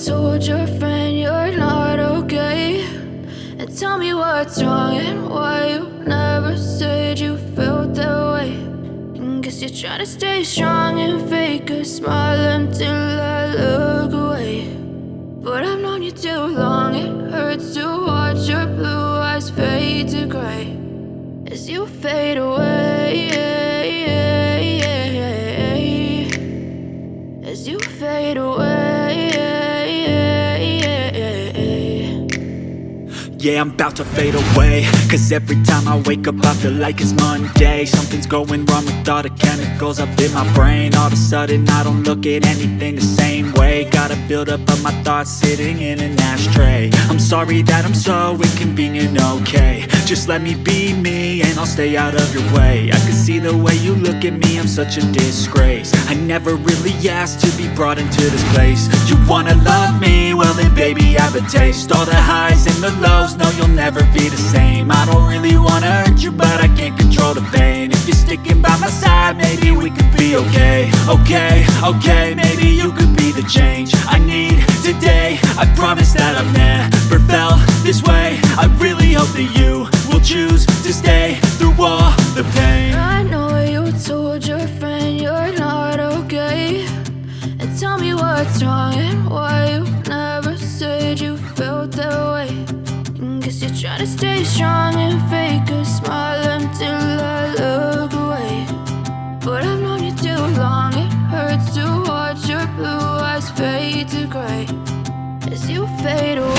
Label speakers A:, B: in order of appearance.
A: told your friend you're not okay, and tell me what's wrong and why you never said you felt that way. And guess you're trying to stay strong and fake a smile until I look away. But I've known you too long, it hurts to watch your blue eyes fade to gray as you fade away, as you fade away.
B: Yeah, I'm about to fade away, cause every time I wake up I feel like it's Monday. Something's going wrong with all the chemicals up in my brain. All of a sudden I don't look at anything the same way. Gotta build up of my thoughts sitting in an ashtray. I'm sorry that I'm so inconvenient, okay. Just let me be me and I'll stay out of your way. I can see the way you look at me, I'm such a disgrace. I never really asked to be brought into this place. You wanna love me? Well then baby I have a taste. All the highs and the lows, no you'll never be the same. I don't really wanna hurt you but I can't control the pain. If you're sticking by my side maybe we could be okay. Okay, maybe you could be the change I need today. I promise that I've never felt this way. I really hope that you will choose to stay through all the pain.
A: I know you told your friend you're not okay, and tell me what's wrong and why you never said you felt that way. And guess you're trying to stay strong and fake a smile until I look away. But I've known you too long, it hurts to watch your blue eyes fade to gray as you fade away.